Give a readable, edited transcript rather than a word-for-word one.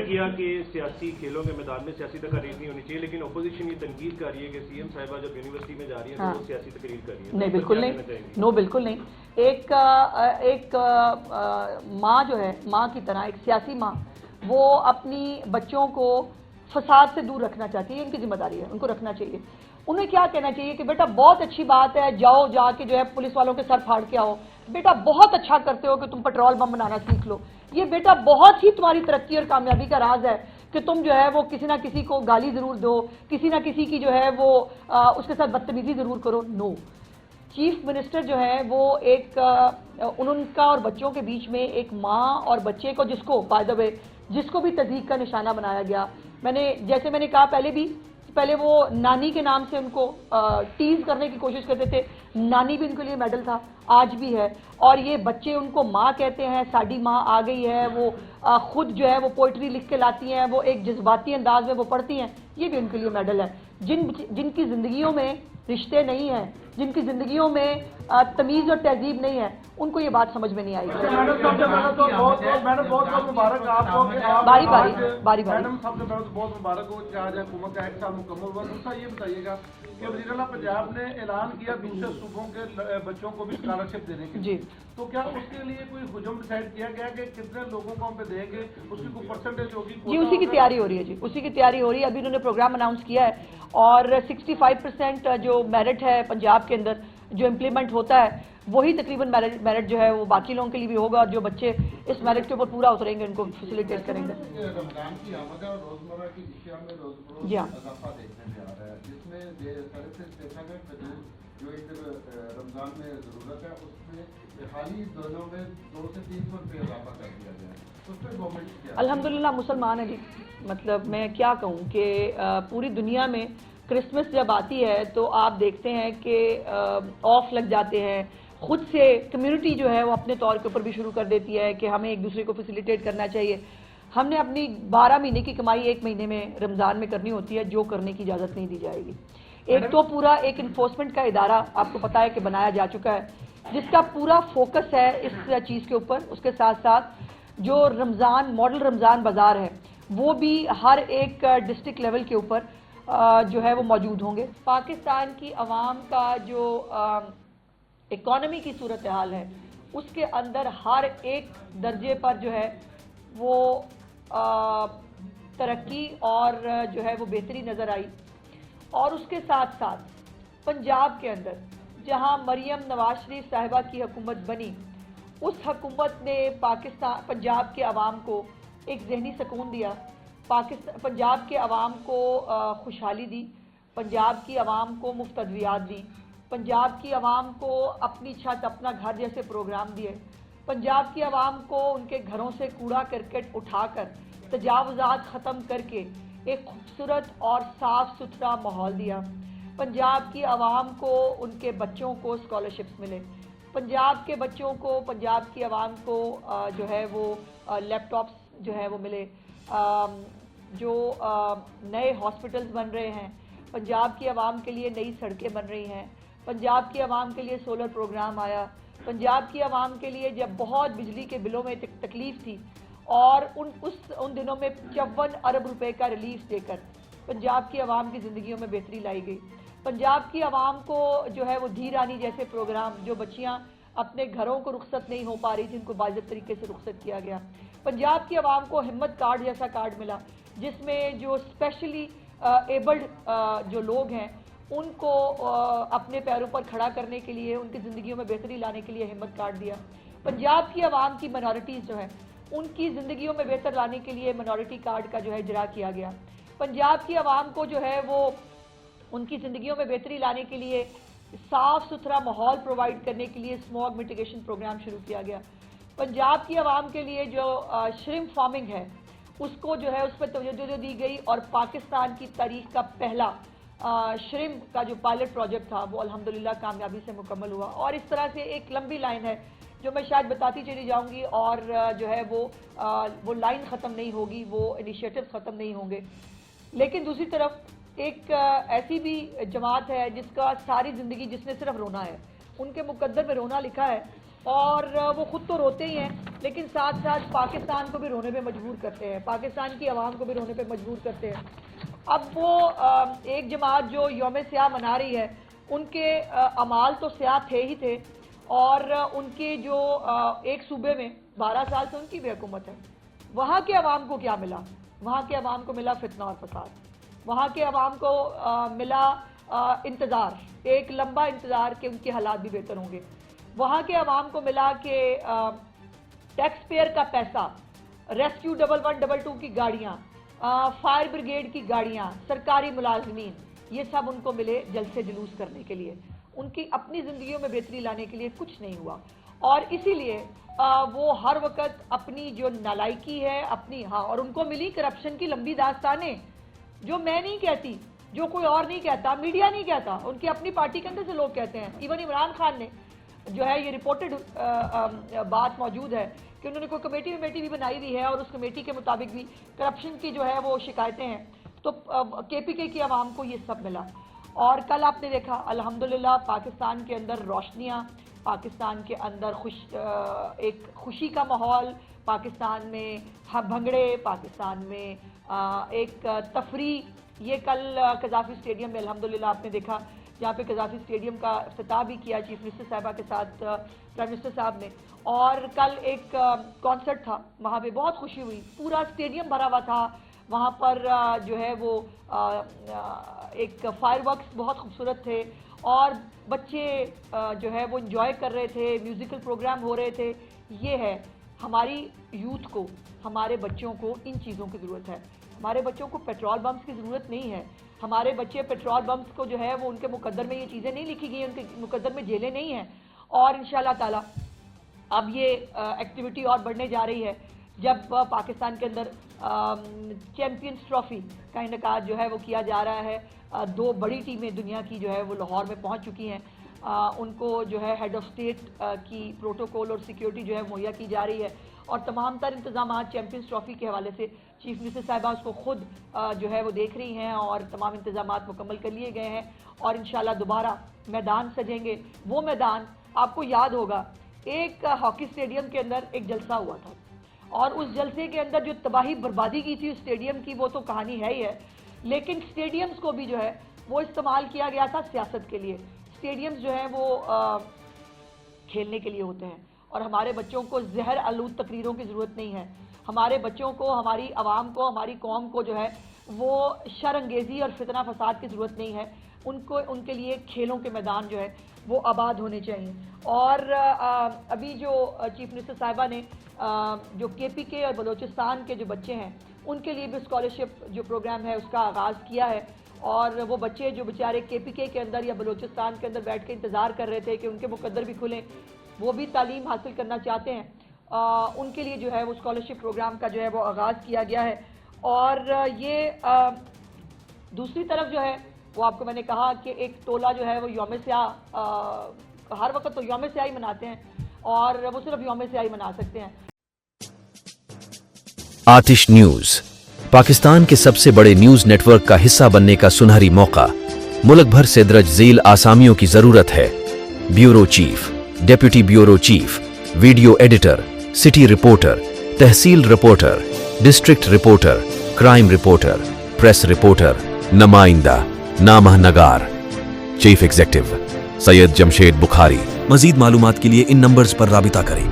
کیا کہ سیاسی کھیلوں کے میدان میں سیاسی تقریر نہیں ہونی چاہیے، لیکن اپوزیشن یہ تنقید کر رہی ہے کہ سی ایم صاحبہ جب یونیورسٹی میں جا رہی ہیں تو وہ سیاسی تقریر کر رہی ہیں. نہیں بالکل نہیں، نو بالکل نہیں. ایک ماں جو ہے، ماں کی طرح ایک سیاسی ماں، وہ اپنی بچوں کو فساد سے دور رکھنا چاہتی ہے. ان کی ذمہ داری ہے، ان کو رکھنا چاہیے. انہیں کیا کہنا چاہیے کہ بیٹا بہت اچھی بات ہے، جاؤ جا کے جو ہے پولیس والوں کے سر پھاڑ کے آؤ. بیٹا بہت اچھا کرتے ہو کہ تم پٹرول بم بنانا سیکھ لو. یہ بیٹا بہت ہی تمہاری ترقی اور کامیابی کا راز ہے کہ تم جو ہے وہ کسی نہ کسی کو گالی ضرور دو، کسی نہ کسی کی جو ہے وہ اس کے ساتھ بدتمیزی ضرور کرو. نو، چیف منسٹر جو ہے وہ ایک ان کا اور بچوں کے بیچ میں ایک ماں اور بچے کو، جس کو بائی دا وے جس کو بھی تضحیک کا نشانہ بنایا گیا. جیسے میں نے کہا پہلے وہ نانی کے نام سے ان کو ٹیز کرنے کی کوشش کرتے تھے. نانی بھی ان کے لیے میڈل تھا، آج بھی ہے. اور یہ بچے ان کو ماں کہتے ہیں، ساڈی ماں آ گئی ہے. وہ خود جو ہے وہ پوئٹری لکھ کے لاتی ہیں، وہ ایک جذباتی انداز میں وہ پڑھتی ہیں. یہ بھی ان کے لیے میڈل ہے. جن کی زندگیوں میں رشتے نہیں ہیں، جن کی زندگیوں میں تمیز اور تہذیب نہیں ہے، ان کو یہ بات سمجھ میں نہیں آئی. باری باری میڈم سب سے پہلے تو بہت مبارک ہو کہ آج حکومت کا 1 سال مکمل ہوا. دوسرا یہ بتائیے گا کہ وزیر اعلیٰ پنجاب نے اعلان کیا دوسرے صوبوں کے بچوں کو بھی اسکالرشپ دینے کے لیے. تو کیا اس کے لیے کوئی حجم ڈیسائیڈ کیا گیا کہ کتنے لوگوں کو ہم پہ دیں گے، اس کی کوئی پرسنٹیج ہوگی؟ جی اسی کی تیاری ہو رہی ہے. جی اسی کی تیاری ہو رہی ہے. ابھی انہوں نے پروگرام اناؤنس کیا ہے اور 65% جو میرٹ ہے پنجاب کے اندر جو امپلیمنٹ ہوتا ہے وہی تقریباً میرٹ جو ہے وہ باقی لوگوں کے لیے بھی ہوگا. اور جو بچے اس میرٹ کے اوپر پورا اتریں گے ان کو فیسیلیٹیٹ کریں گے. رمضان کی آمد اور روزمرہ کی اشیاء میں روز جی ہاں اضافہ دیکھنے میں آ رہا ہے، جس میں سے دیکھا گیا کھجور جو ایک رمضان میں ضرورت ہے اس میں حال ہی دنوں میں 200 سے 300 روپے اضافہ کر دیا گیا ہے. اس پہ گورنمنٹ الحمدللہ مسلمان ہے جی. مطلب میں کیا کہوں کہ پوری دنیا میں کرسمس جب آتی ہے تو آپ دیکھتے ہیں کہ آف لگ جاتے ہیں. خود سے کمیونٹی جو ہے وہ اپنے طور کے اوپر بھی شروع کر دیتی ہے کہ ہمیں ایک دوسرے کو فیسیلیٹیٹ کرنا چاہیے. ہم نے اپنی 12 مہینے کی کمائی 1 مہینے میں رمضان میں کرنی ہوتی ہے، جو کرنے کی اجازت نہیں دی جائے گی. ایک تو پورا ایک انفورسمنٹ کا ادارہ آپ کو پتا ہے کہ بنایا جا چکا ہے جس کا پورا فوکس ہے اس چیز کے اوپر. اس کے ساتھ ساتھ جو رمضان ماڈل رمضان بازار ہے وہ بھی ہر ایک ڈسٹرکٹ لیول کے اوپر جو ہے وہ موجود ہوں گے. پاکستان کی عوام کا جو اکانومی کی صورتحال ہے اس کے اندر ہر ایک درجے پر جو ہے وہ ترقی اور جو ہے وہ بہتری نظر آئی. اور اس کے ساتھ ساتھ پنجاب کے اندر جہاں مریم نواز شریف صاحبہ کی حکومت بنی، اس حکومت نے پنجاب کے عوام کو ایک ذہنی سکون دیا، پنجاب کے عوام کو خوشحالی دی، پنجاب کی عوام کو مفت ادویات دی، پنجاب کی عوام کو اپنی چھت اپنا گھر جیسے پروگرام دیے، پنجاب کی عوام کو ان کے گھروں سے کوڑا کرکٹ اٹھا کر تجاوزات ختم کر کے ایک خوبصورت اور صاف ستھرا ماحول دیا. پنجاب کی عوام کو ان کے بچوں کو اسکالرشپس ملے، پنجاب کے بچوں کو پنجاب کی عوام کو جو ہے وہ لیپ ٹاپس جو ہے وہ ملے، جو نئے ہاسپٹلز بن رہے ہیں، پنجاب کی عوام کے لیے نئی سڑکیں بن رہی ہیں، پنجاب کی عوام کے لیے سولر پروگرام آیا. پنجاب کی عوام کے لیے جب بہت بجلی کے بلوں میں تکلیف تھی اور ان دنوں میں 54 ارب روپے کا ریلیف دے کر پنجاب کی عوام کی زندگیوں میں بہتری لائی گئی. پنجاب کی عوام کو جو ہے وہ دھی رانی جیسے پروگرام، جو بچیاں اپنے گھروں کو رخصت نہیں ہو پا رہی تھی ان کو باضابطہ طریقے سے رخصت کیا گیا. پنجاب کی عوام کو ہمت کارڈ جیسا کارڈ ملا جس میں جو اسپیشلی ایبلڈ جو لوگ ہیں ان کو اپنے پیروں پر کھڑا کرنے کے لیے، ان کی زندگیوں میں بہتری لانے کے لیے ہمت کارڈ دیا. پنجاب کی عوام کی منارٹیز جو ہیں ان کی زندگیوں میں بہتر لانے کے لیے منارٹی کارڈ کا جو ہے اجرا کیا گیا. پنجاب کی عوام کو جو ہے وہ ان کی زندگیوں میں بہتری لانے کے لیے صاف ستھرا ماحول پرووائڈ کرنے کے لیے اسموگ میٹیگیشن پروگرام شروع کیا گیا. پنجاب کی عوام کے لیے جو شرم فارمنگ ہے اس کو جو ہے اس پر توجہ دی گئی اور پاکستان کی تاریخ کا پہلا شرم کا جو پائلٹ پروجیکٹ تھا وہ الحمدللہ کامیابی سے مکمل ہوا. اور اس طرح سے ایک لمبی لائن ہے جو میں شاید بتاتی چلی جاؤں گی اور جو ہے وہ لائن ختم نہیں ہوگی، وہ انیشیٹوز ختم نہیں ہوں گے. لیکن دوسری طرف ایک ایسی بھی جماعت ہے جس کا ساری زندگی جس نے صرف رونا ہے، ان کے مقدر میں رونا لکھا ہے اور وہ خود تو روتے ہی ہیں لیکن ساتھ ساتھ پاکستان کو بھی رونے پہ مجبور کرتے ہیں, پاکستان کی عوام کو بھی رونے پہ مجبور کرتے ہیں. اب وہ ایک جماعت جو یوم سیاہ منا رہی ہے, ان کے اعمال تو سیاہ تھے ہی تھے, اور ان کے جو ایک صوبے میں 12 سال سے ان کی بھی حکومت ہے, وہاں کے عوام کو کیا ملا؟ وہاں کے عوام کو ملا فتنہ اور فساد, وہاں کے عوام کو ملا انتظار, ایک لمبا انتظار کہ ان کے حالات بھی بہتر ہوں گے. وہاں کے عوام کو ملا کہ ٹیکس پیئر کا پیسہ, ریسکیو 1112 کی گاڑیاں, فائر بریگیڈ کی گاڑیاں, سرکاری ملازمین, یہ سب ان کو ملے جلسے جلوس کرنے کے لیے. ان کی اپنی زندگیوں میں بہتری لانے کے لیے کچھ نہیں ہوا, اور اسی لیے وہ ہر وقت اپنی جو نالائکی ہے اپنی, اور ان کو ملی کرپشن کی لمبی داستانیں جو میں نہیں کہتی, جو کوئی اور نہیں کہتا, میڈیا نہیں کہتا, ان کی اپنی پارٹی کے اندر سے لوگ کہتے ہیں. ایون عمران خان نے جو ہے یہ رپورٹڈ بات موجود ہے کہ انہوں نے کوئی کمیٹی بھی بنائی ہوئی ہے, اور اس کمیٹی کے مطابق بھی کرپشن کی جو ہے وہ شکایتیں ہیں. تو KPK کی عوام کو یہ سب ملا, اور کل آپ نے دیکھا الحمدللہ پاکستان کے اندر روشنیاں, پاکستان کے اندر ایک خوشی کا ماحول, پاکستان میں بھنگڑے, پاکستان میں ایک تفریح. یہ کل قذافی اسٹیڈیم میں الحمدللہ آپ نے دیکھا, جہاں پہ قذافی اسٹیڈیم کا افتتاح بھی کیا چیف منسٹر صاحبہ کے ساتھ پرائم منسٹر صاحب نے, اور کل ایک کانسرٹ تھا, وہاں پہ بہت خوشی ہوئی, پورا اسٹیڈیم بھرا ہوا تھا. وہاں پر جو ہے وہ ایک فائر ورکس بہت خوبصورت تھے, اور بچے جو ہے وہ انجوائے کر رہے تھے, میوزیکل پروگرام ہو رہے تھے. یہ ہے ہماری یوتھ کو, ہمارے بچوں کو ان چیزوں کی ضرورت ہے. ہمارے بچوں کو پیٹرول بمس کی ضرورت نہیں ہے. ہمارے بچے پیٹرول بمس کو جو ہے وہ ان کے مقدر میں یہ چیزیں نہیں لکھی گئی, ان کے مقدر میں جیلیں نہیں ہیں. اور انشاءاللہ تعالی اب یہ ایکٹیویٹی اور بڑھنے جا رہی ہے جب پاکستان کے اندر چیمپئنز ٹرافی کا انعقاد جو ہے وہ کیا جا رہا ہے. 2 بڑی ٹیمیں دنیا کی جو ہے وہ لاہور میں پہنچ چکی ہیں. ان کو جو ہے ہیڈ آف اسٹیٹ کی پروٹوکول اور سیکیورٹی جو ہے مہیا کی جا رہی ہے, اور تمام تر انتظامات چیمپئنز ٹرافی کے حوالے سے چیف منسٹر صاحبہ اس کو خود جو ہے وہ دیکھ رہی ہیں, اور تمام انتظامات مکمل کر لیے گئے ہیں. اور انشاءاللہ دوبارہ میدان سجیں گے. وہ میدان آپ کو یاد ہوگا, ایک ہاکی اسٹیڈیم کے اندر ایک جلسہ ہوا تھا, اور اس جلسے کے اندر جو تباہی بربادی کی تھی اس اسٹیڈیم کی وہ تو کہانی ہے ہی ہے, لیکن اسٹیڈیمز کو بھی جو ہے وہ استعمال کیا گیا تھا سیاست کے لیے. اسٹیڈیمز جو ہیں وہ کھیلنے کے لیے ہوتے ہیں, اور ہمارے بچوں کو زہر آلود تقریروں کی ضرورت نہیں ہے. ہمارے بچوں کو, ہماری عوام کو, ہماری قوم کو جو ہے وہ شر انگیزی اور فتنہ فساد کی ضرورت نہیں ہے. ان کے لیے کھیلوں کے میدان جو ہے وہ آباد ہونے چاہیے. اور ابھی جو چیف منسٹر صاحبہ نے جو KPK اور بلوچستان کے جو بچے ہیں ان کے لیے بھی اسکالرشپ جو پروگرام ہے اس کا آغاز کیا ہے. اور وہ بچے جو بیچارے KPK کے اندر یا بلوچستان کے اندر بیٹھ کے انتظار کر رہے تھے کہ ان کے مقدر بھی کھلیں, وہ بھی تعلیم حاصل کرنا چاہتے ہیں, ان کے لیے جو ہے وہ اسکالرشپ پروگرام کا جو ہے وہ آغاز کیا گیا ہے. اور یہ دوسری طرف جو ہے وہ آپ کو میں نے کہا کہ ایک ٹولہ جو ہے وہ یوم سیاہ, ہر وقت تو یوم سیاہ ہی مناتے ہیں, اور وہ صرف یوم سیاہ ہی منا سکتے ہیں. آتش نیوز پاکستان کے سب سے بڑے نیوز نیٹ ورک کا حصہ بننے کا سنہری موقع. ملک بھر سے درج ذیل آسامیوں کی ضرورت ہے. Bureau chief, deputy bureau chief, video editor, city reporter, tehsil reporter, district reporter, crime reporter, press reporter, نمائندہ, نامہ نگار. Chief executive Syed Jamshed Bukhari. مزید معلومات کے لیے ان نمبرز پر رابطہ کریں.